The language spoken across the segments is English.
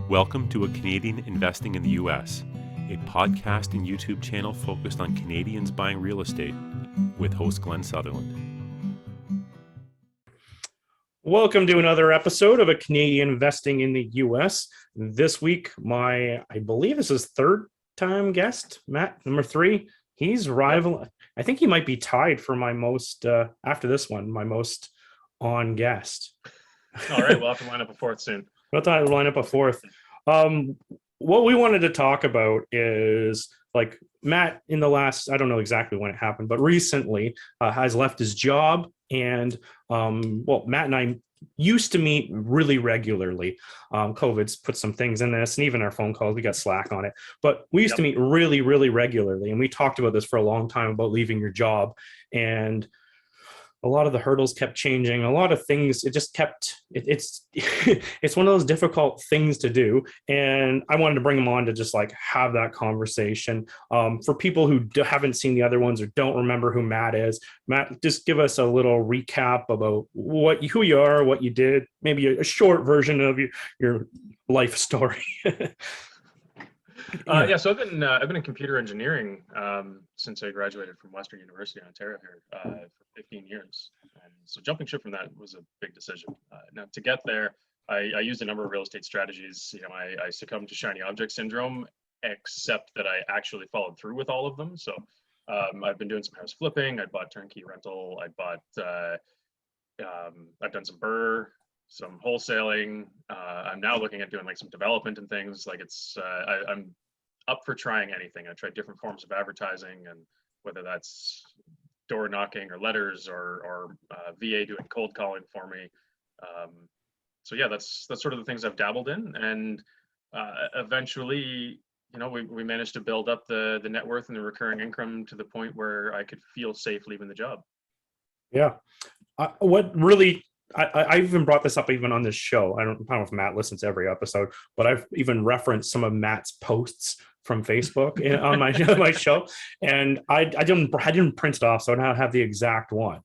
Welcome to A Canadian Investing in the U.S., a podcast and YouTube channel focused on Canadians buying real estate, with host Glenn Sutherland. Welcome to another episode of A Canadian Investing in the U.S. This week, I believe this is third time guest, Matt, number 3. He's rival. I think he might be tied for my most, after this one, my most on guest. All right, we'll have to line up a fourth soon. We'll have to line up a fourth. What we wanted to talk about is, like, Matt, in the last, I don't know exactly when it happened, but recently has left his job. And Matt and I used to meet really regularly. COVID's put some things in this, and even our phone calls, we got Slack on it. But we used to meet really, really regularly. And we talked about this for a long time, about leaving your job. And a lot of the hurdles kept changing. A lot of things, it just kept, it's one of those difficult things to do. And I wanted to bring him on to just like have that conversation. For people who haven't seen the other ones or don't remember who Matt is, Matt, just give us a little recap about who you are, what you did, maybe a short version of your life story. So I've been in computer engineering since I graduated from Western University in Ontario here for 15 years. And so jumping ship from that was a big decision. Now to get there, I used a number of real estate strategies. I succumbed to shiny object syndrome, except that I actually followed through with all of them. So I've been doing some house flipping. I bought turnkey rental. I've done some BRRRR, some wholesaling. I'm now looking at doing like some development and things. Like I'm up for trying anything. I tried different forms of advertising, and whether that's door knocking or letters or VA doing cold calling for me. That's sort of the things I've dabbled in, and eventually, we managed to build up the net worth and the recurring income to the point where I could feel safe leaving the job. Yeah. I even brought this up even on this show. I don't know if Matt listens to every episode, but I've even referenced some of Matt's posts from Facebook on my show, and I didn't print it off, so I don't have the exact one,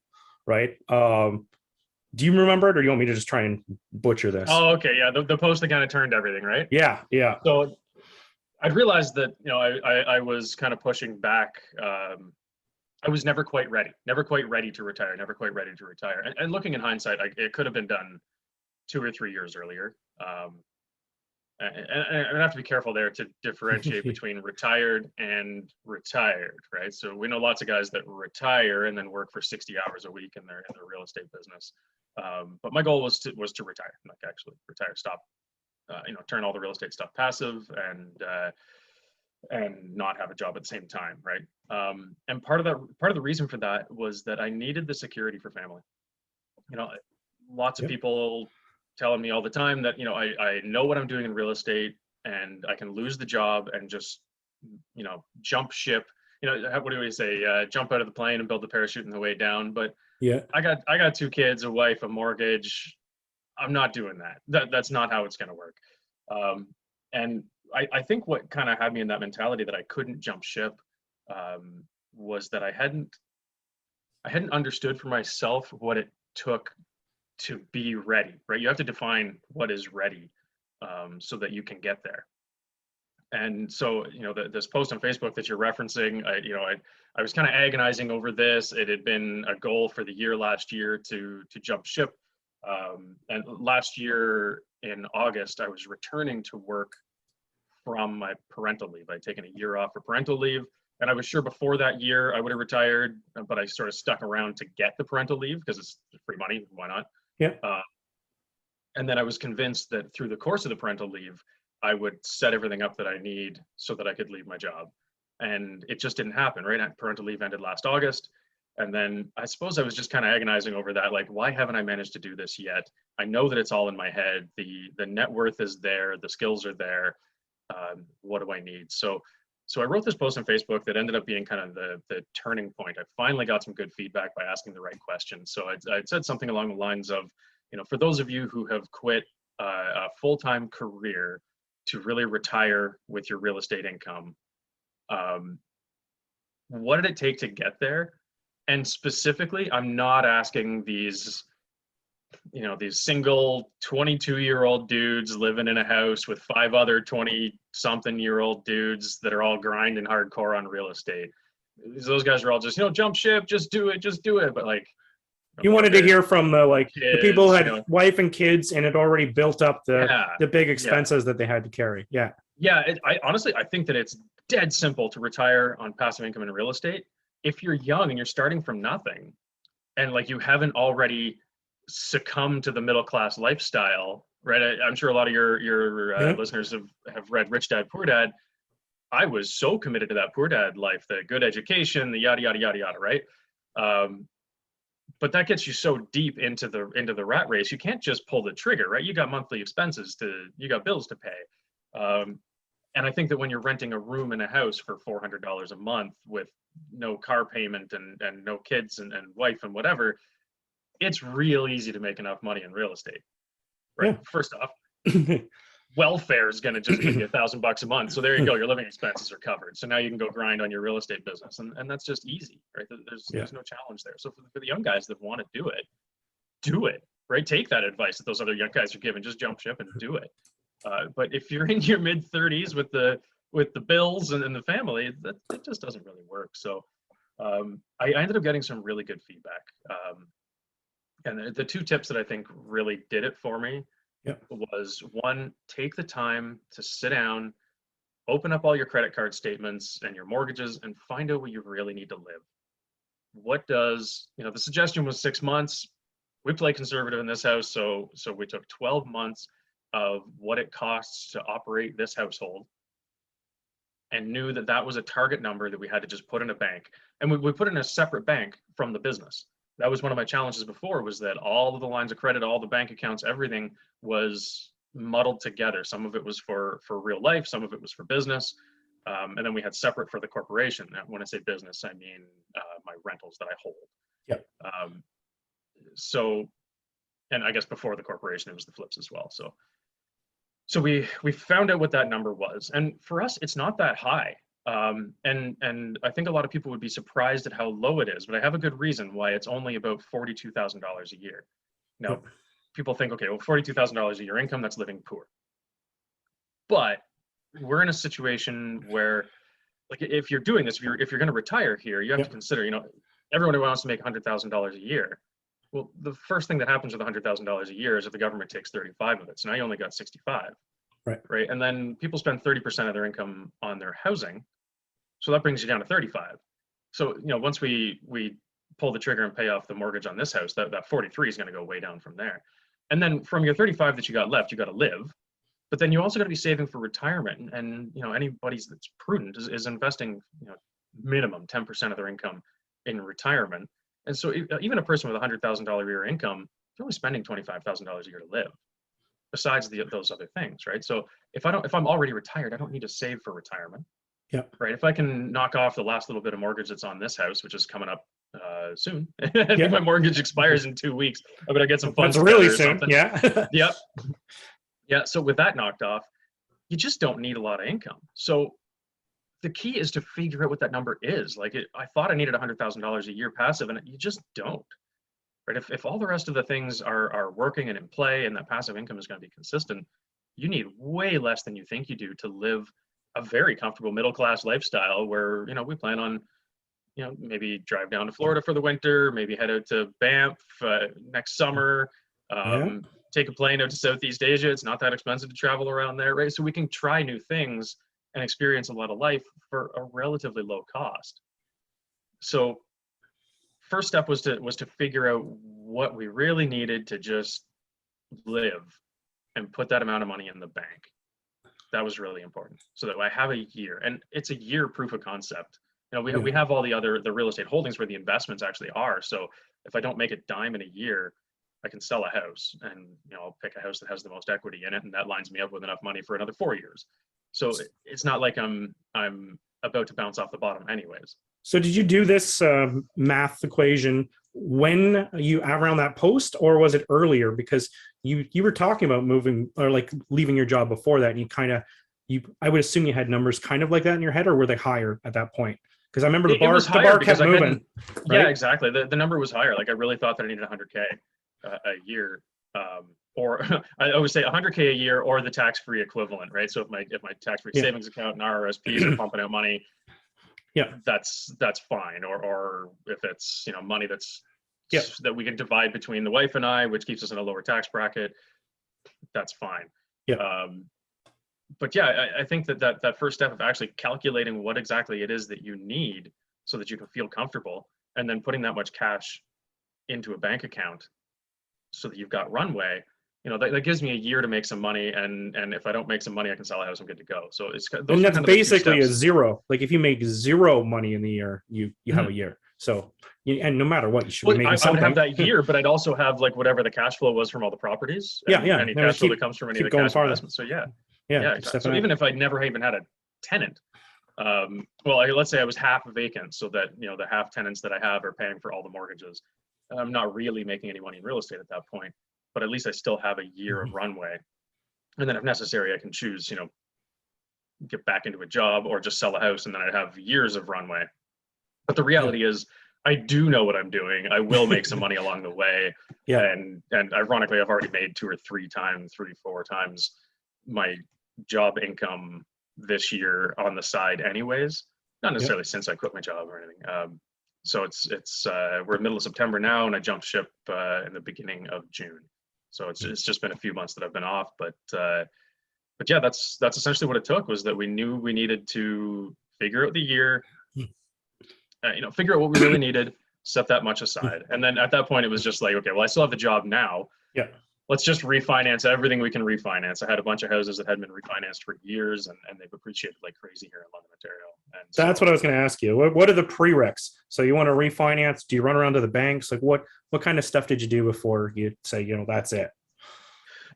right? Do you remember it, or do you want me to just try and butcher this? Oh, okay, yeah, the post that kind of turned everything, right? Yeah. So I realized that I was kind of pushing back. I was never quite ready to retire, And looking in hindsight, it could have been done 2 or 3 years earlier. And I have to be careful there to differentiate between retired and retired, right? So we know lots of guys that retire and then work for 60 hours a week in their real estate business. But my goal was to retire, like actually retire, stop, turn all the real estate stuff passive and not have a job at the same time, right? And part of the reason for that was that I needed the security for family. Lots of people telling me all the time that I know what I'm doing in real estate, and I can lose the job and just jump ship. What do we say? Jump out of the plane and build the parachute on the way down. But yeah, I got 2 kids, a wife, a mortgage. I'm not doing that. That's not how it's going to work. And I think what kind of had me in that mentality that I couldn't jump ship was that I hadn't understood for myself what it took to be ready, right? You have to define what is ready so that you can get there. And so, this post on Facebook that you're referencing, I was kind of agonizing over this. It had been a goal for the year last year to jump ship. And last year in August, I was returning to work from my parental leave. I'd taken a year off for parental leave, and I was sure before that year I would have retired, but I sort of stuck around to get the parental leave because it's free money. Why not? Yeah. And then I was convinced that through the course of the parental leave, I would set everything up that I need so that I could leave my job. And it just didn't happen, right? Parental leave ended last August. And then I suppose I was just kind of agonizing over that. Like, why haven't I managed to do this yet? I know that it's all in my head. The net worth is there. The skills are there. What do I need? So I wrote this post on Facebook that ended up being kind of the turning point. I finally got some good feedback by asking the right questions. So I said something along the lines of, for those of you who have quit a full-time career to really retire with your real estate income, what did it take to get there? And specifically, I'm not asking these these single 22-year-old dudes living in a house with 5 other 20-something-year-old dudes that are all grinding hardcore on real estate. Those guys are all just, jump ship, just do it. But like, you wanted to hear from the people who had wife and kids and had already built up the big expenses that they had to carry. Yeah. I honestly think that it's dead simple to retire on passive income in real estate if you're young and you're starting from nothing, and like you haven't already succumbed to the middle class lifestyle, right? I'm sure a lot of your listeners have read Rich Dad Poor Dad. I was so committed to that poor dad life, the good education, the yada yada yada yada, right? But that gets you so deep into the rat race. You can't just pull the trigger, right? You got monthly expenses you got bills to pay. And I think that when you're renting a room in a house for $400 a month with no car payment and no kids and wife and whatever, it's real easy to make enough money in real estate, right? Yeah. First off, welfare is going to just give you $1,000 a month. So there you go. Your living expenses are covered. So now you can go grind on your real estate business. And that's just easy, right? There's no challenge there. So for the young guys that want to do it, right? Take that advice that those other young guys are giving, just jump ship and do it. But if you're in your mid 30s with the bills and the family, that just doesn't really work. So I ended up getting some really good feedback. And the 2 tips that I think really did it for me was, 1, take the time to sit down, open up all your credit card statements and your mortgages and find out what you really need to live. What does, the suggestion was 6 months. We play conservative in this house. So we took 12 months of what it costs to operate this household and knew that was a target number that we had to just put in a bank. And we put in a separate bank from the business. That was one of my challenges before, was that all of the lines of credit, all the bank accounts, everything was muddled together. Some of it was for real life, some of it was for business. And then we had separate for the corporation. When I say business, I mean my rentals that I hold. Yep. And I guess before the corporation, it was the flips as well. So we found out what that number was. And for us, it's not that high. And I think a lot of people would be surprised at how low it is, but I have a good reason why it's only about $42,000 a year. Now, people think, okay, well, $42,000 a year income, that's living poor. But we're in a situation where, like, if you're doing this, if you're going to retire here, you have to consider, everyone who wants to make $100,000 a year. Well, the first thing that happens with $100,000 a year is if the government takes 35 of it. So now you only got 65. Right. And then people spend 30% of their income on their housing. So that brings you down to 35. So, once we pull the trigger and pay off the mortgage on this house, that 43 is going to go way down from there. And then from your 35 that you got left, you got to live. But then you also got to be saving for retirement. And, anybody that's prudent is investing, minimum 10% of their income in retirement. And so even a person with $100,000 a year income, you're only spending $25,000 a year to live, besides those other things, right? So if I'm already retired, I don't need to save for retirement. Yeah. Right. If I can knock off the last little bit of mortgage that's on this house, which is coming up soon. I think my mortgage expires in 2 weeks. I'm gonna get some funds. That's really soon. Yeah. Yep. Yeah. So with that knocked off, you just don't need a lot of income. So the key is to figure out what that number is. Like I thought I needed $100,000 a year passive, and you just don't. Right. If all the rest of the things are working and in play, and that passive income is going to be consistent, you need way less than you think you do to live a very comfortable middle-class lifestyle where, we plan on, maybe drive down to Florida for the winter, maybe head out to Banff next summer, take a plane out to Southeast Asia. It's not that expensive to travel around there, right? So we can try new things and experience a lot of life for a relatively low cost. So first step was to figure out what we really needed to just live and put that amount of money in the bank. That was really important, so that I have a year, and it's a year proof of concept. We have all the real estate holdings where the investments actually are. So if I don't make a dime in a year, I can sell a house, and I'll pick a house that has the most equity in it, and that lines me up with enough money for another 4 years. So it's not like I'm about to bounce off the bottom anyways. So did you do this math equation when you around that post, or was it earlier? Because you were talking about moving or like leaving your job before that, and I would assume you had numbers kind of like that in your head, or were they higher at that point? Because I remember the bar kept moving. Right? Yeah, exactly. The number was higher. Like I really thought that I needed 100K. a year, or I always say 100K a year or the tax-free equivalent, right? So if my tax-free savings account and RRSPs are pumping out money, that's fine. Or if it's, you know, money that's that we can divide between the wife and I, which keeps us in a lower tax bracket, that's fine. But yeah, I think that first step of actually calculating what exactly it is that you need so that you can feel comfortable, and then putting that much cash into a bank account so that you've got runway, you know, that gives me a year to make some money. And if I don't make some money, I can sell a house. I'm good to go. So it's those and that's kind of basically a zero. Like if you make zero money in the year, you have a year. So and no matter what, you should be making something. I would have that year, but I'd also have like whatever the cash flow was from all the properties. Any cash flow that comes from any of the cash investments. So yeah. Exactly. So even if I'd never even had a tenant, let's say I was half vacant, so that, you know, the half tenants that I have are paying for all the mortgages. I'm not really making any money in real estate at that point, but at least I still have a year of runway. And then if necessary, I can choose, you know, get back into a job or just sell a house, and then I'd have years of runway. But the reality is, I do know what I'm doing. I will make some money along the way. And ironically, I've already made 2 or 3 times, 3, 4 times my job income this year on the side anyways, not necessarily since I quit my job or anything. So it's we're middle of September now, and I jumped ship in the beginning of June. So it's just been a few months that I've been off, but yeah, that's essentially what it took, was that we knew we needed to figure out the year, you know, figure out what we really needed, set that much aside. And then at that point, it was just like, okay, well, I still have the job now. Let's just refinance everything we can refinance. I had a bunch of houses that had been refinanced for years, and they've appreciated like crazy here in London, Ontario. And that's what I was going to ask you. What are the prereqs? So you want to refinance? Do you run around to the banks? Like what kind of stuff did you do before you say, you know, that's it?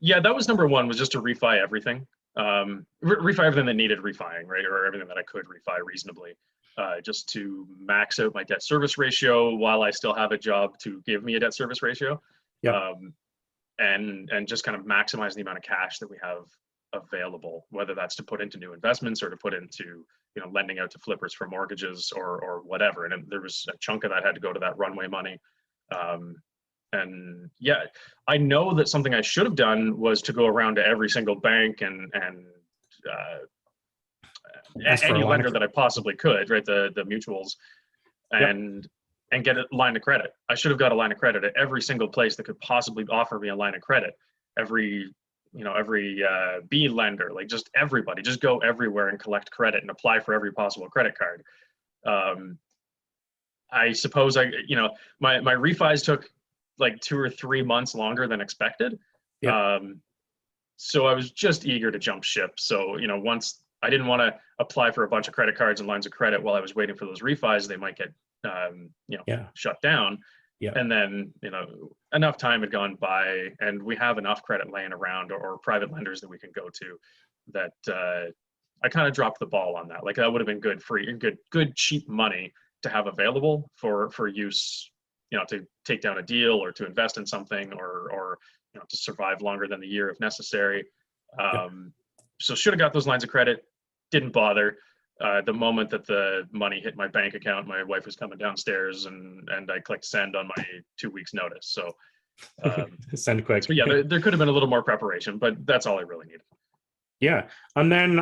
Yeah, that was number one, was just to refi everything. Refi everything that needed refining, right? Or everything that I could refi reasonably, just to max out my debt service ratio while I still have a job to give me a debt service ratio. And just kind of maximize the amount of cash that we have available, whether that's to put into new investments or to put into, you know, lending out to flippers for mortgages or whatever. And there was a chunk of that had to go to that runway money. And yeah, I know that something I should have done was to go around to every single bank and any lender that I possibly could, right? The mutuals, and get a line of credit. I should have got a line of credit at every single place that could possibly offer me a line of credit. Every B lender, like just everybody, just go everywhere and collect credit and apply for every possible credit card. I suppose my refis took like 2 or 3 months longer than expected. So I was just eager to jump ship. So, you know, once I didn't want to apply for a bunch of credit cards and lines of credit while I was waiting for those refis, they might get shut down. And then, you know, enough time had gone by, and we have enough credit laying around or private lenders that we can go to, that I kind of dropped the ball on that. Like that would have been good cheap money to have available for use, you know, to take down a deal or to invest in something or you know, to survive longer than the year if necessary. So should have got those lines of credit, didn't bother. The moment that the money hit my bank account, my wife was coming downstairs and I clicked send on my 2 weeks notice. So send quick. So yeah, there could have been a little more preparation, but that's all I really needed. Yeah. And then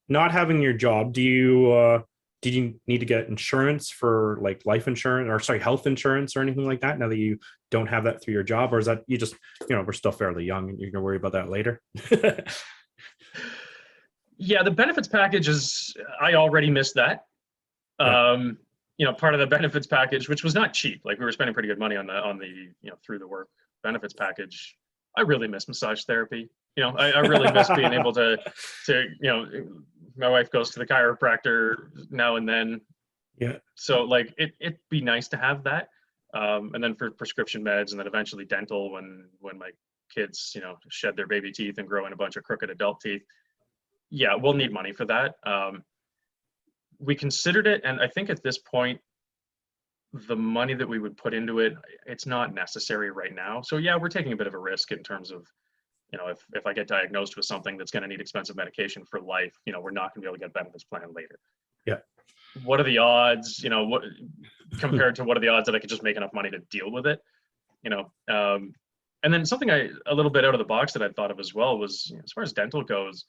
not having your job, did you need to get insurance for like life insurance or health insurance or anything like that now that you don't have that through your job? Or is that you just, you know, we're still fairly young and you're gonna worry about that later? Yeah, the benefits package I already missed that. You know, part of the benefits package, which was not cheap, like we were spending pretty good money on the you know, through the work benefits package. I really miss massage therapy. You know, I really miss being able to, you know, my wife goes to the chiropractor now and then. So like it'd be nice to have that. And then for prescription meds and then eventually dental when my kids, you know, shed their baby teeth and grow in a bunch of crooked adult teeth. Yeah, we'll need money for that. We considered it, and I think at this point, the money that we would put into it, it's not necessary right now. So yeah, we're taking a bit of a risk in terms of, you know, if I get diagnosed with something that's going to need expensive medication for life, you know, we're not going to be able to get benefits plan later. What are the odds, you know, compared to what are the odds that I could just make enough money to deal with it? you know. And then something a little bit out of the box that I thought of as well was, as far as dental goes,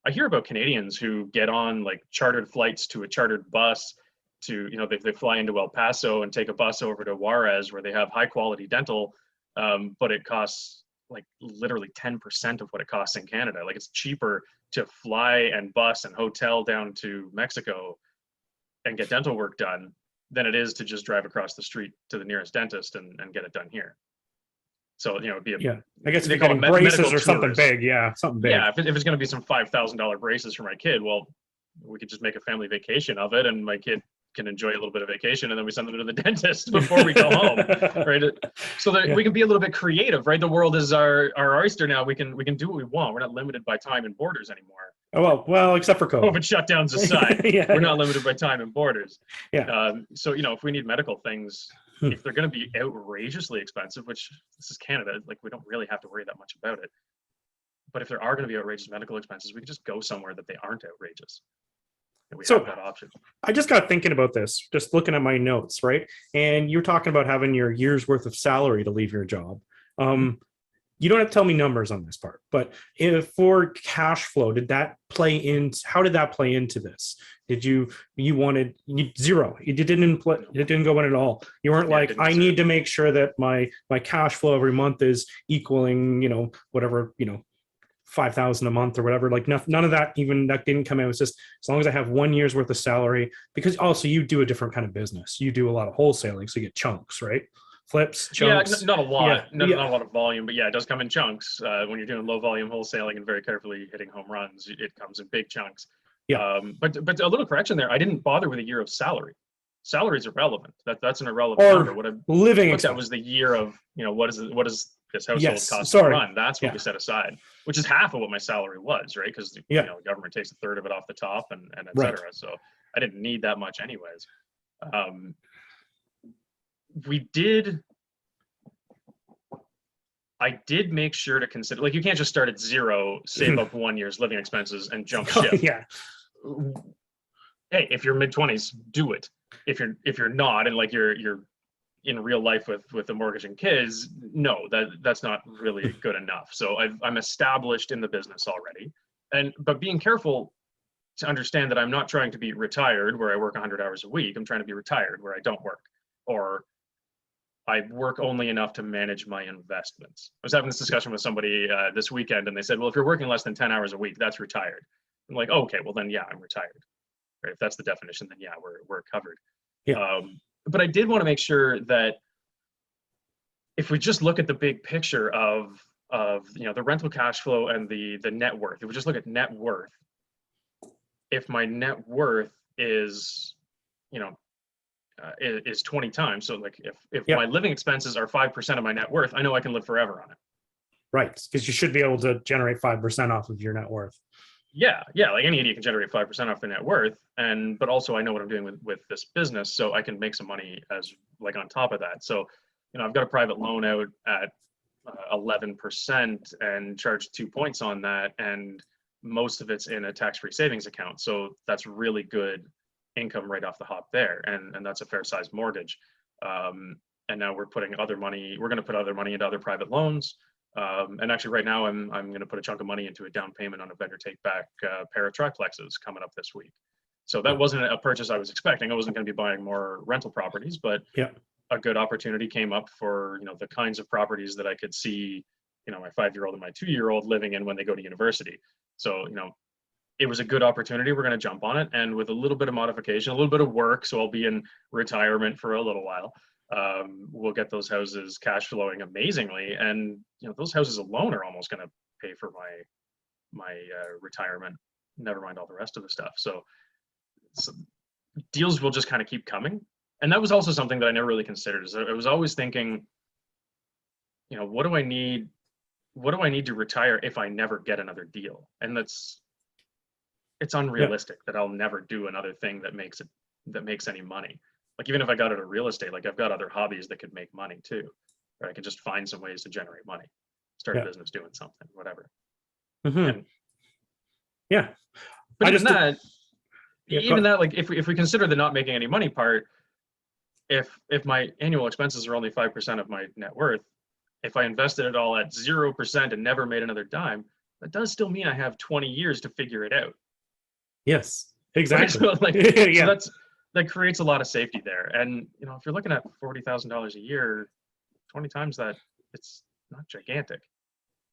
I hear about Canadians who get on like chartered flights to a chartered bus to, they fly into El Paso and take a bus over to Juarez where they have high quality dental, but it costs like literally 10% of what it costs in Canada. Like it's cheaper to fly and bus and hotel down to Mexico and get dental work done than it is to just drive across the street to the nearest dentist and get it done here. So, it'd be I guess they if call you're it getting braces medical or something tours. big. Yeah, something big. Yeah, if it's going to be some $5,000 braces for my kid, well, we could just make a family vacation of it, and my kid can enjoy a little bit of vacation, and then we send them to the dentist before we go home, right? So that we can be a little bit creative, right? The world is our oyster now. We can do what we want. We're not limited by time and borders anymore. Oh, well, except for COVID. COVID shutdowns aside, we're not limited by time and borders. Yeah. So, if we need medical things, if they're going to be outrageously expensive, which this is Canada, like we don't really have to worry that much about it. But if there are going to be outrageous medical expenses, we can just go somewhere that they aren't outrageous. And we have that option. I just got thinking about this, just looking at my notes, right? And you're talking about having your year's worth of salary to leave your job. You don't have to tell me numbers on this part, but if for cash flow, how did that play into this? Did you wanted zero? It didn't go in at all. You weren't like, I need to make sure that my cash flow every month is equaling, whatever, 5,000 a month or whatever. Like none of that, even that didn't come in. It was just as long as I have 1 year's worth of salary, because also you do a different kind of business. You do a lot of wholesaling, so you get chunks, right? Flips, chunks. Yeah, not a lot, not a lot of volume, but yeah, it does come in chunks. When you're doing low volume wholesaling and very carefully hitting home runs, it comes in big chunks. Yeah. But a little correction there. I didn't bother with a year of salary. Salary is irrelevant. That's an irrelevant number. What I living that was the year of, what is this household cost to run? That's what we set aside, which is half of what my salary was, right? Because the government takes a third of it off the top and et cetera. So I didn't need that much anyways. I did make sure to consider, like, you can't just start at zero, save up 1 year's living expenses and jump ship. Yeah. Hey, if you're mid-20s, do it. If you're not, and like you're in real life with a mortgage and kids, no, that's not really good enough. So I'm established in the business already, but being careful to understand that I'm not trying to be retired where I work 100 hours a week. I'm trying to be retired where I don't work, or I work only enough to manage my investments. I was having this discussion with somebody this weekend, and they said, well, if you're working less than 10 hours a week, that's retired. I'm like, oh, okay, well then, yeah, I'm retired. Right? If that's the definition, then yeah, we're covered. Yeah. But I did want to make sure that if we just look at the big picture of the rental cash flow and the net worth, if we just look at net worth, if my net worth is, is 20 times. So like if my living expenses are 5% of my net worth, I know I can live forever on it. Right. Because you should be able to generate 5% off of your net worth. Yeah. Like any idiot can generate 5% off their net worth. But also I know what I'm doing with this business, so I can make some money as like on top of that. So, I've got a private loan out at 11% and charge 2 points on that. And most of it's in a tax-free savings account. So that's really good income right off the hop there. And that's a fair sized mortgage. And now we're going to put other money into other private loans. And actually right now I'm going to put a chunk of money into a down payment on a vendor take back pair of triplexes coming up this week. So that wasn't a purchase I was expecting. I wasn't going to be buying more rental properties, but a good opportunity came up for, the kinds of properties that I could see, my 5-year-old and my 2-year-old living in when they go to university. So, it was a good opportunity. We're going to jump on it. And with a little bit of modification, a little bit of work, so I'll be in retirement for a little while. We'll get those houses cash flowing amazingly. And, those houses alone are almost going to pay for my retirement, never mind all the rest of the stuff. So deals will just kind of keep coming. And that was also something that I never really considered. Is I was always thinking, what do I need to retire if I never get another deal? And it's unrealistic that I'll never do another thing that makes any money. Like even if I got into real estate, like I've got other hobbies that could make money too, or I could just find some ways to generate money, start a business doing something, whatever. Mm-hmm. But even that, like if we consider the not making any money part, if my annual expenses are only 5% of my net worth, if I invested it all at 0% and never made another dime, that does still mean I have 20 years to figure it out. Yes, Right? exactly. So like, Yeah. so that creates a lot of safety there. And you know, if you're looking at $40,000 a year, 20 times that, it's not gigantic.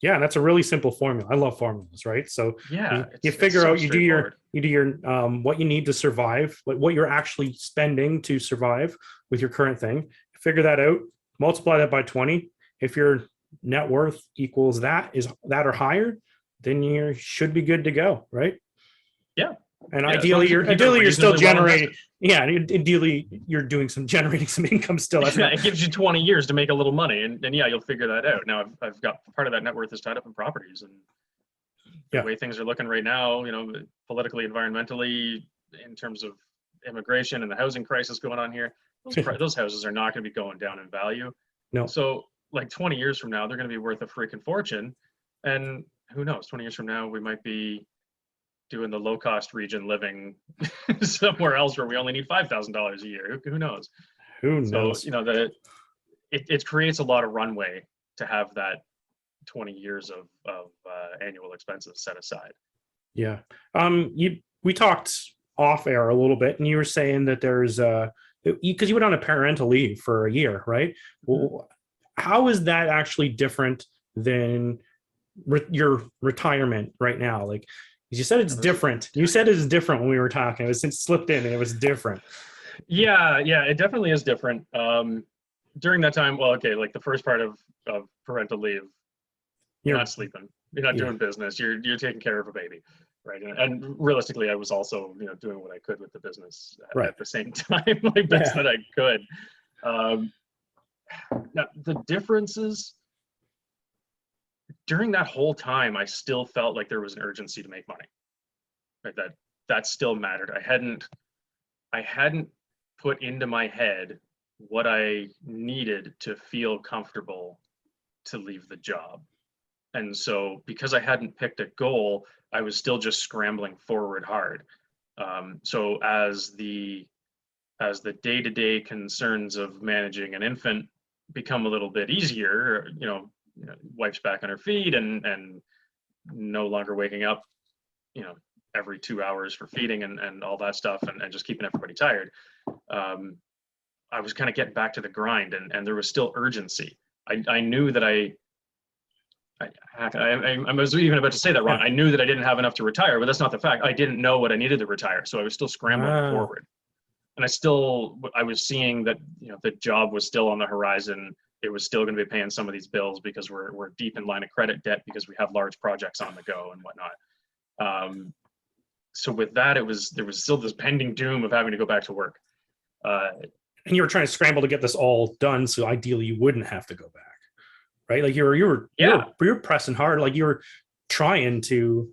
Yeah, and that's a really simple formula. I love formulas, right? So Yeah, you it's figure so out, straightforward. you do your what you need to survive, like what you're actually spending to survive with your current thing. Figure that out, multiply that by 20. If your net worth equals that, is that or higher, then you should be good to go, right? Yeah. And Yeah, as long as you can keep it ideally you're still reasonably well generating. invested. Yeah, ideally you're doing generating some income still. That's Yeah, not, it gives you 20 years to make a little money, and yeah, you'll figure that out. Now, I've got part of that net worth is tied up in properties, and the Yeah. way things are looking right now, you know, politically, environmentally, in terms of immigration and the housing crisis going on here, those houses are not going to be going down in value. no. So, like 20 years from now, they're going to be worth a freaking fortune, and who knows? 20 years from now, we might be doing the low-cost region living somewhere else where we only need $5,000 a year. Who knows? Who So, knows? you know, it creates a lot of runway to have that 20 years of annual expenses set aside. Yeah. We talked off air a little bit, and you were saying that there's because you went on a parental leave for a year, right? Well, how is that actually different than your retirement right now? Like, you said it's different. You said it's different when we were talking. It was slipped in, and it was different. Yeah, it definitely is different. During that time, well, okay, like the first part of parental leave, you're not sleeping, you're not doing business, you're taking care of a baby, right? And realistically, I was also, you know, doing what I could with the business at the same time, like best that I could. Now the differences during that whole time, I still felt like there was an urgency to make money, right? That still mattered. I hadn't put into my head what I needed to feel comfortable to leave the job. And so because I hadn't picked a goal, I was still just scrambling forward hard. So as the day-to-day concerns of managing an infant become a little bit easier, you know, wife's back on her feet and no longer waking up, you know, every 2 hours for feeding and all that stuff and just keeping everybody tired. I was kind of getting back to the grind and there was still urgency. I knew that I was even about to say that wrong. I knew that I didn't have enough to retire, but that's not the fact. I didn't know what I needed to retire. So I was still scrambling forward. And I was seeing that, you know, the job was still on the horizon. It was still going to be paying some of these bills because we're deep in line of credit debt because we have large projects on the go and whatnot. So with that, there was still this pending doom of having to go back to work. And you were trying to scramble to get this all done, so ideally you wouldn't have to go back, right? Like you were pressing hard, like you were trying to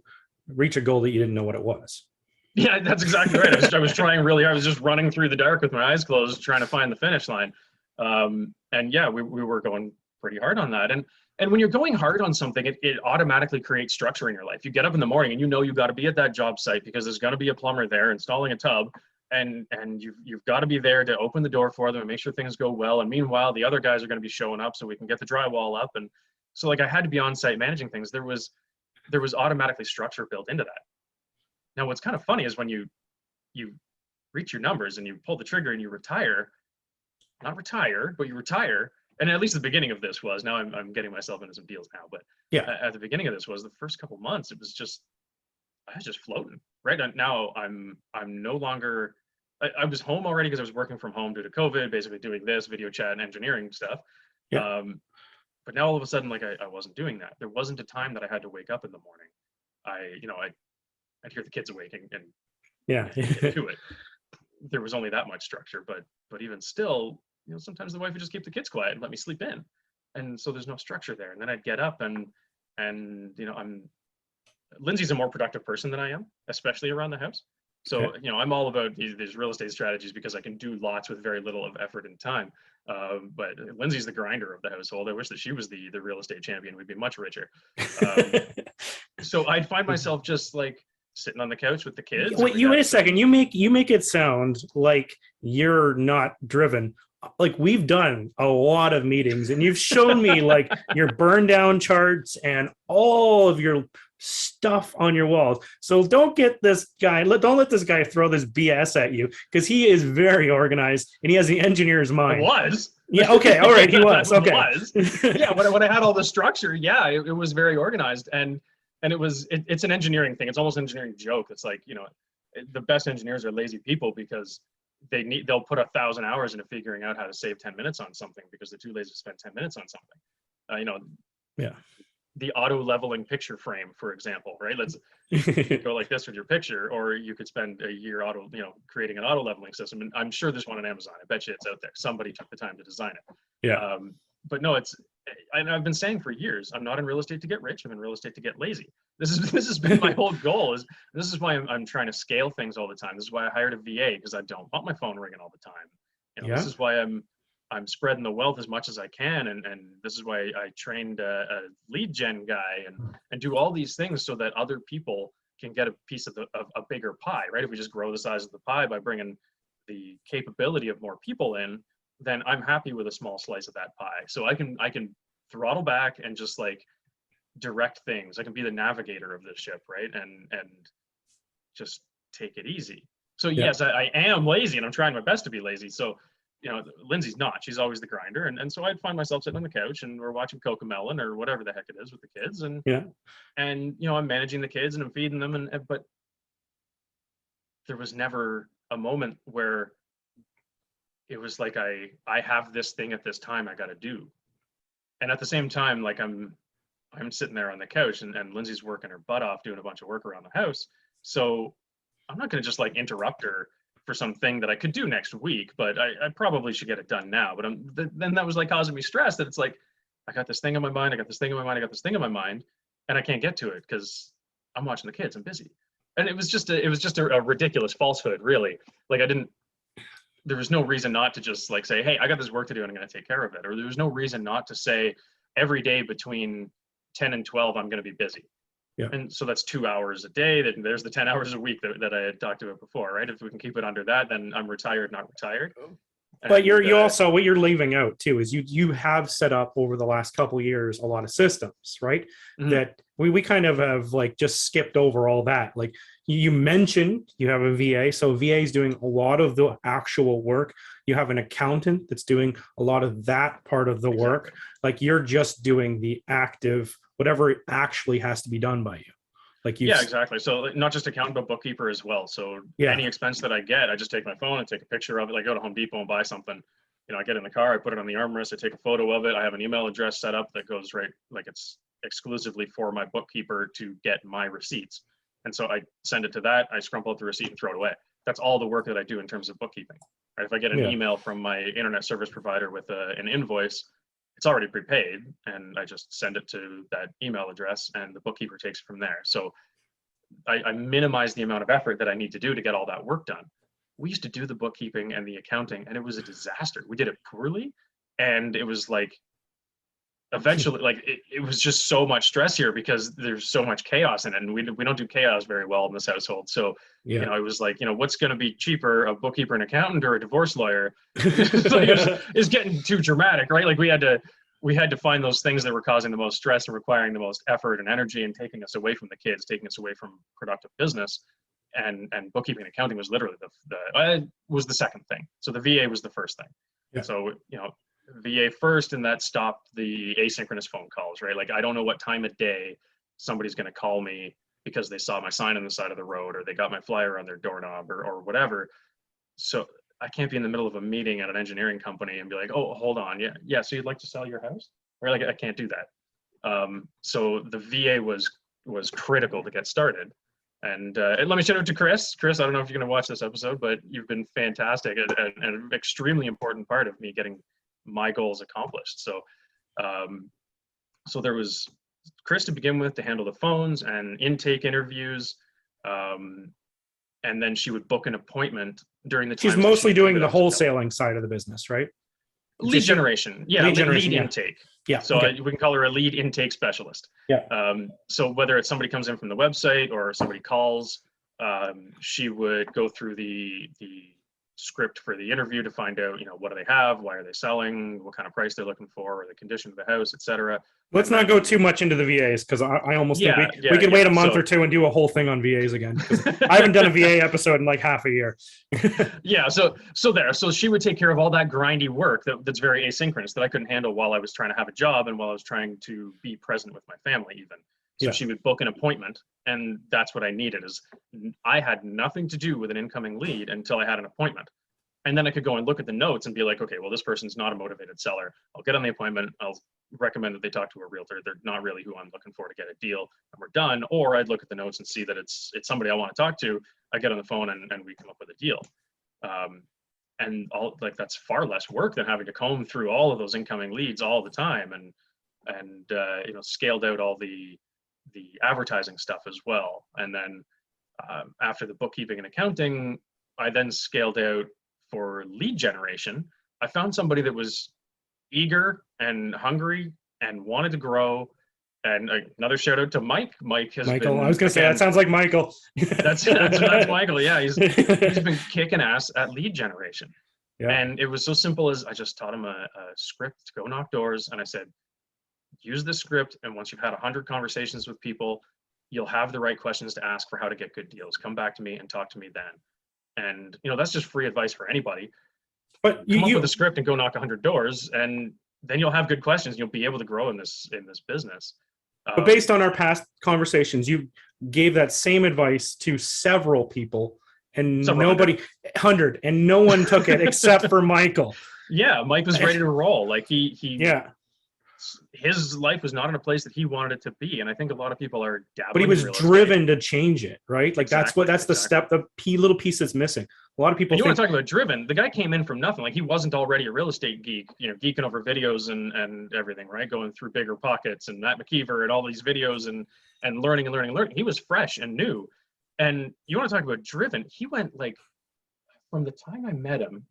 reach a goal that you didn't know what it was. Yeah, that's exactly right. I was trying really hard. I was just running through the dark with my eyes closed, trying to find the finish line. And yeah, we were going pretty hard on that. And when you're going hard on something, it automatically creates structure in your life. You get up in the morning and you know you've got to be at that job site because there's going to be a plumber there installing a tub, and you've got to be there to open the door for them and make sure things go well. And meanwhile, the other guys are going to be showing up so we can get the drywall up. And so like I had to be on site managing things. There was automatically structure built into that. Now, what's kind of funny is when you reach your numbers and you pull the trigger and you retire, not retire, but you retire. And at least the beginning of this was, now I'm getting myself into some deals now, but at the beginning of this was the first couple months, I was just floating. Right now, I'm no longer, I was home already because I was working from home due to COVID, basically doing this video chat and engineering stuff. Yeah. But now all of a sudden, like I wasn't doing that. There wasn't a time that I had to wake up in the morning. I'd hear the kids awaking and get to it. There was only that much structure, but even still, you know, sometimes the wife would just keep the kids quiet and let me sleep in, and so there's no structure there. And then I'd get up and you know, Lindsay's a more productive person than I am, especially around the house. So you know, I'm all about these real estate strategies because I can do lots with very little of effort and time. But Lindsay's the grinder of the household. I wish that she was the real estate champion. We'd be much richer. So I'd find myself just like sitting on the couch with the kids. Wait, wait a second. You make it sound like you're not driven. Like, we've done a lot of meetings, and you've shown me like your burn down charts and all of your stuff on your walls. So don't let this guy throw this BS at you, because he is very organized and he has the engineer's mind. It was. Yeah. Okay. All right. He was. Okay. Yeah. When I had all the structure, yeah, it was very organized, and it's an engineering thing. It's almost an engineering joke. It's like, the best engineers are lazy people, because they'll put 1,000 hours into figuring out how to save 10 minutes on something because they're too lazy to spend 10 minutes on something. Yeah. The auto leveling picture frame, for example, right? Let's go like this with your picture, or you could spend a year creating an auto leveling system. And I'm sure there's one on Amazon. I bet you it's out there. Somebody took the time to design it. Yeah. But no, I've been saying for years, I'm not in real estate to get rich. I'm in real estate to get lazy. This has been my whole goal. This is why I'm trying to scale things all the time. This is why I hired a VA, because I don't want my phone ringing all the time. This is why I'm spreading the wealth as much as I can, and this is why I trained a lead gen guy and do all these things so that other people can get a piece of a bigger pie, right? If we just grow the size of the pie by bringing the capability of more people in, then I'm happy with a small slice of that pie. So I can throttle back and just like direct things. I can be the navigator of this ship, right? And just take it easy. So yes, I am lazy, and I'm trying my best to be lazy. So, Lindsay's not. She's always the grinder. And so I'd find myself sitting on the couch and we're watching Cocomelon or whatever the heck it is with the kids. And I'm managing the kids and I'm feeding them. But there was never a moment where it was like, I have this thing at this time I got to do. And at the same time, like I'm sitting there on the couch and Lindsay's working her butt off doing a bunch of work around the house. So I'm not going to just like interrupt her for something that I could do next week, but I probably should get it done now. But then that was like causing me stress, that it's like, I got this thing on my mind, I got this thing on my mind, and I can't get to it because I'm watching the kids, I'm busy. And it was just a ridiculous falsehood, really. Like there was no reason not to just like say, hey, I got this work to do and I'm going to take care of it. Or there was no reason not to say every day between 10 and 12, I'm going to be busy. Yeah. And so that's 2 hours a day. Then there's the 10 hours a week that I had talked about before, right? If we can keep it under that, then I'm retired, not retired. But you also, what you're leaving out too is you have set up over the last couple of years a lot of systems, right? Mm-hmm. That we kind of have like just skipped over all that. Like you mentioned you have a VA, so VA is doing a lot of the actual work. You have an accountant that's doing a lot of that part of the work. Like you're just doing the active, whatever actually has to be done by you. Like yeah, exactly. So not just accountant, but bookkeeper as well. So any expense that I get, I just take my phone and take a picture of it. Like go to Home Depot and buy something. I get in the car, I put it on the armrest, I take a photo of it. I have an email address set up that goes right, like it's exclusively for my bookkeeper to get my receipts. And so I send it to that, I scrumple up the receipt and throw it away. That's all the work that I do in terms of bookkeeping. Right? If I get an email from my internet service provider with an invoice, it's already prepaid, and I just send it to that email address and the bookkeeper takes it from there. So I minimize the amount of effort that I need to do to get all that work done. We used to do the bookkeeping and the accounting, and it was a disaster. We did it poorly, and it was like, eventually, like it was just so much stress here because there's so much chaos in it, and we don't do chaos very well in this household. So it was like, what's going to be cheaper, a bookkeeper, an accountant, or a divorce lawyer? It's getting too dramatic, right? Like we had to find those things that were causing the most stress and requiring the most effort and energy and taking us away from the kids, taking us away from productive business. And bookkeeping and accounting was literally was the second thing. So the VA was the first thing. Yeah. So VA first, and that stopped the asynchronous phone calls, right? Like I don't know what time of day somebody's going to call me because they saw my sign on the side of the road or they got my flyer on their doorknob or whatever. So I can't be in the middle of a meeting at an engineering company and be like, oh, hold on. Yeah. So you'd like to sell your house? Or like, I can't do that. So the VA was critical to get started. And let me shout out to Chris. Chris, I don't know if you're going to watch this episode, but you've been fantastic and an extremely important part of me getting my goals accomplished. So, so there was Chris to begin with to handle the phones and intake interviews. And then she would book an appointment during the time. She's mostly doing the wholesaling side of the business, right? Lead generation. Yeah, lead intake. Yeah. So Okay. we can call her a lead intake specialist. Yeah. So whether it's somebody comes in from the website or somebody calls, she would go through the script for the interview to find out, what do they have, why are they selling, what kind of price they're looking for, or the condition of the house, etc. Let's not go too much into the VAs, because I almost think we could wait a month or two and do a whole thing on VAs again, because I haven't done a VA episode in like half a year. Yeah, so she would take care of all that grindy work that's very asynchronous that I couldn't handle while I was trying to have a job and while I was trying to be present with my family even. So she would book an appointment, and that's what I needed. Is I had nothing to do with an incoming lead until I had an appointment. And then I could go and look at the notes and be like, okay, well, this person's not a motivated seller. I'll get on the appointment. I'll recommend that they talk to a realtor. They're not really who I'm looking for to get a deal, and we're done. Or I'd look at the notes and see that it's somebody I want to talk to. I get on the phone and we come up with a deal. And all, like, that's far less work than having to comb through all of those incoming leads all the time, and scaled out all the advertising stuff as well. And then after the bookkeeping and accounting, I then scaled out for lead generation. I found somebody that was eager and hungry and wanted to grow. And another shout out to Mike. Michael, I was going to say, that sounds like Michael. that's Michael. Yeah, he's been kicking ass at lead generation. Yeah. And it was so simple as I just taught him a script to go knock doors, and I said, use this script, and once you've had 100 conversations with people, you'll have the right questions to ask for how to get good deals. Come back to me and talk to me then. And that's just free advice for anybody. But come up with a script and go knock 100 doors, and then you'll have good questions. You'll be able to grow in this business. But based on our past conversations, you gave that same advice to several people, and nobody 100, and no one took it except for Michael. Yeah, Mike was ready to roll. Like his life was not in a place that he wanted it to be, and I think a lot of people are dabbling. But he was driven to change it, right? Like that's the step, the little piece that's missing. A lot of people. You want to talk about driven? The guy came in from nothing. Like, he wasn't already a real estate geek, geeking over videos and everything, right? Going through Bigger Pockets and Matt McKeever and all these videos and learning. He was fresh and new. And you want to talk about driven? He went, like, from the time I met him,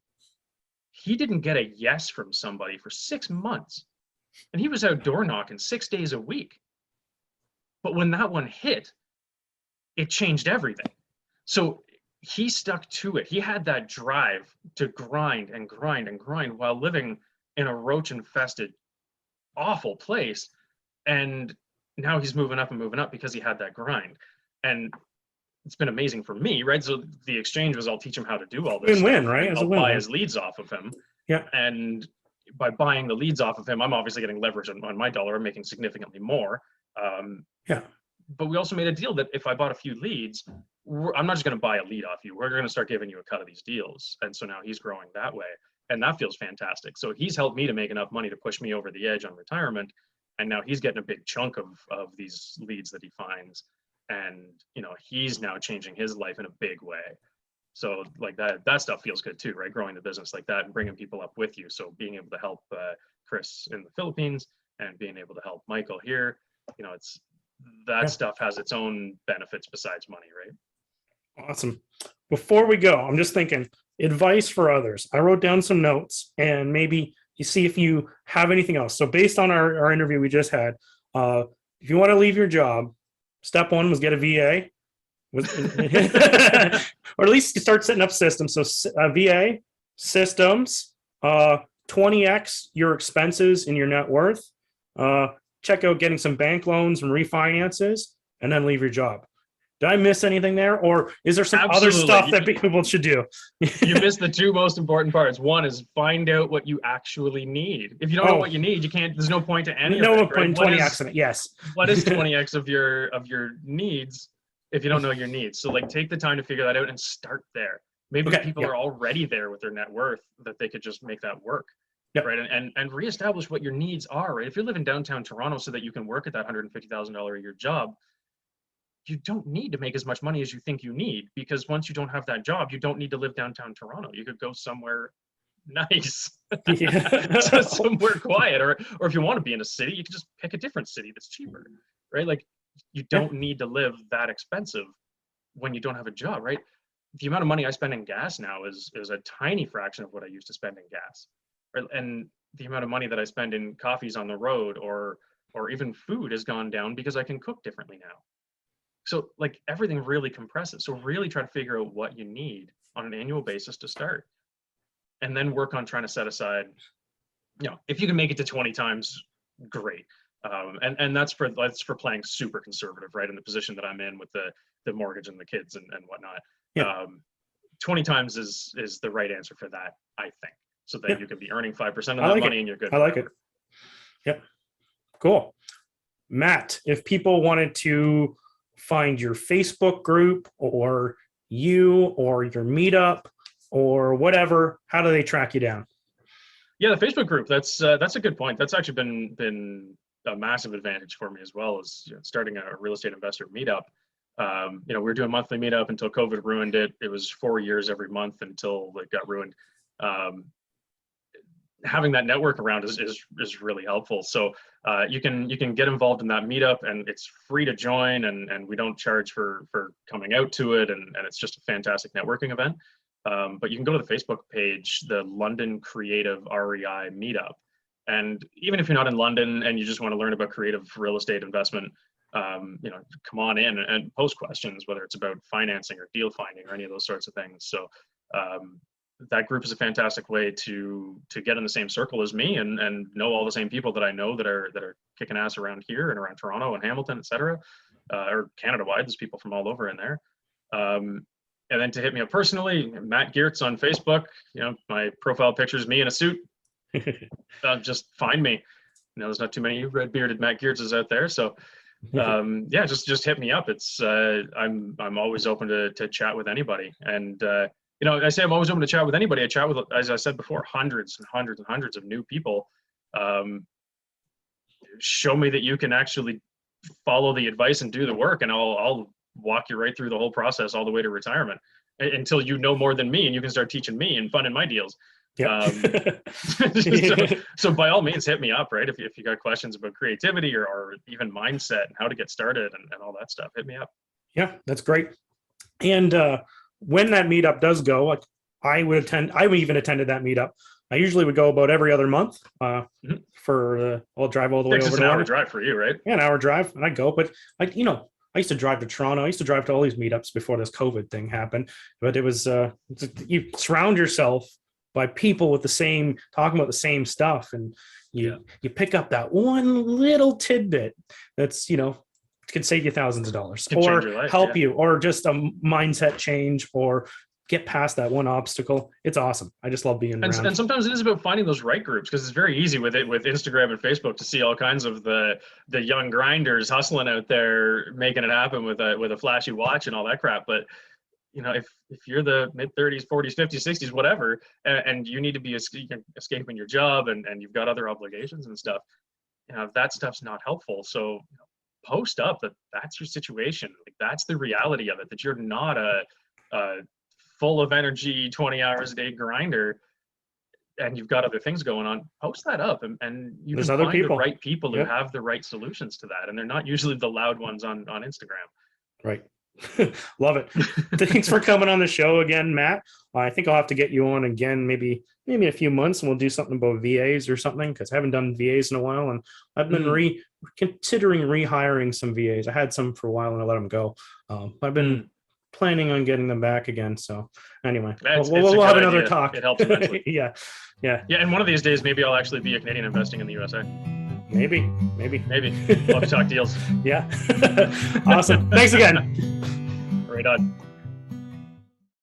he didn't get a yes from somebody for 6 months. And he was out door knocking 6 days a week. But when that one hit, it changed everything. So he stuck to it. He had that drive to grind and grind and grind while living in a roach-infested, awful place. And now he's moving up and moving up because he had that grind. And it's been amazing for me, right? So the exchange was, I'll teach him how to do all this. Win-win, right? I'll buy his leads off of him. Yeah. And by buying the leads off of him, I'm obviously getting leverage on my dollar. I'm making significantly more. But we also made a deal that if I bought a few leads, I'm not just going to buy a lead off you. We're going to start giving you a cut of these deals. And so now he's growing that way. And that feels fantastic. So he's helped me to make enough money to push me over the edge on retirement. And now he's getting a big chunk of these leads that he finds. And, he's now changing his life in a big way. So like that stuff feels good too, right? Growing the business like that and bringing people up with you. So being able to help Chris in the Philippines and being able to help Michael here, it's that stuff has its own benefits besides money, right? Awesome. Before we go, I'm just thinking advice for others. I wrote down some notes, and maybe you see if you have anything else. So based on our interview we just had, if you want to leave your job, step one was get a VA. Or at least start setting up systems. So VA systems, 20x your expenses and your net worth. Check out getting some bank loans and refinances, and then leave your job. Did I miss anything there, or is there some other stuff that people should do? You missed the two most important parts. One is find out what you actually need. If you don't know what you need, you can't. There's no point to any. No of it, point in 20x in it. Yes. What is 20x of your needs if you don't know your needs? So like, take the time to figure that out and start there. Maybe people are already there with their net worth that they could just make that work. Yep. Right. And reestablish what your needs are, right? If you're living downtown Toronto so that you can work at that $150,000 a year job, you don't need to make as much money as you think you need, because once you don't have that job, you don't need to live downtown Toronto. You could go somewhere nice, so somewhere quiet, or if you want to be in a city, you can just pick a different city that's cheaper, right? Like, you don't need to live that expensive when you don't have a job, right? The amount of money I spend in gas now is a tiny fraction of what I used to spend in gas. And the amount of money that I spend in coffees on the road or even food has gone down because I can cook differently now. So like everything really compresses. So really try to figure out what you need on an annual basis to start, and then work on trying to set aside, if you can make it to 20 times, great. And that's for playing super conservative, right? In the position that I'm in with the mortgage and the kids and whatnot. Yeah. 20 times is the right answer for that, I think. So that you can be earning 5% of that money and you're good. I like it. Yep. Cool. Matt, if people wanted to find your Facebook group or you or your Meetup or whatever, how do they track you down? Yeah, the Facebook group, that's a good point. That's actually been a massive advantage for me as well, as starting a real estate investor Meetup. We were doing monthly Meetup until COVID ruined it. It was 4 years every month until it got ruined. Having that network around is really helpful. So you can get involved in that Meetup, and it's free to join, and we don't charge for coming out to it, and it's just a fantastic networking event. But you can go to the Facebook page, the London Creative REI Meetup. And even if you're not in London and you just want to learn about creative real estate investment, come on in and post questions, whether it's about financing or deal finding or any of those sorts of things. So that group is a fantastic way to get in the same circle as me and know all the same people that I know that are kicking ass around here and around Toronto and Hamilton, et cetera, or Canada-wide. There's people from all over in there. And then to hit me up personally, Matt Geerts on Facebook. My profile picture is me in a suit. Just find me. There's not too many red bearded Matt Geertses out there. So just hit me up. It's I'm always open to chat with anybody. And I say I'm always open to chat with anybody. I chat with, as I said before, hundreds and hundreds and hundreds of new people. Show me that you can actually follow the advice and do the work, and I'll walk you right through the whole process all the way to retirement until you know more than me and you can start teaching me and funding my deals. Yeah. So by all means, hit me up, right? If you got questions about creativity or even mindset and how to get started and all that stuff, hit me up. Yeah, that's great. And when that Meetup does go, I would attend. I even attended that Meetup. I usually would go about every other month for I'll drive all the way over. It's an hour drive for you, right? Yeah, an hour drive, and I go. But I used to drive to Toronto. I used to drive to all these Meetups before this COVID thing happened. But it was you surround yourself by people with talking about the same stuff, and you pick up that one little tidbit that's could save you thousands of dollars or help you, or just a mindset change, or get past that one obstacle. It's awesome. I just love being around. And sometimes it is about finding those right groups, because it's very easy with Instagram and Facebook to see all kinds of the young grinders hustling out there, making it happen with a flashy watch and all that crap. But if you're the mid 30s, 40s, 50s, 60s, whatever, and you need to be escaping your job and you've got other obligations and stuff, that stuff's not helpful. So post up that's your situation. Like, that's the reality of it, that you're not a full of energy 20 hours a day grinder and you've got other things going on. Post that up, and you can find the right people who have the right solutions to that, and they're not usually the loud ones on Instagram. Right. Love it. Thanks for coming on the show again, Matt. I think I'll have to get you on again, maybe in a few months, and we'll do something about VAs or something, because I haven't done VAs in a while, and I've been considering rehiring some VAs. I had some for a while and I let them go. I've been planning on getting them back again. So anyway, we'll have another talk. It helps eventually. Yeah. And one of these days, maybe I'll actually be a Canadian investing in the USA. Maybe. Love to talk deals. Yeah. Awesome. Thanks again. Right on.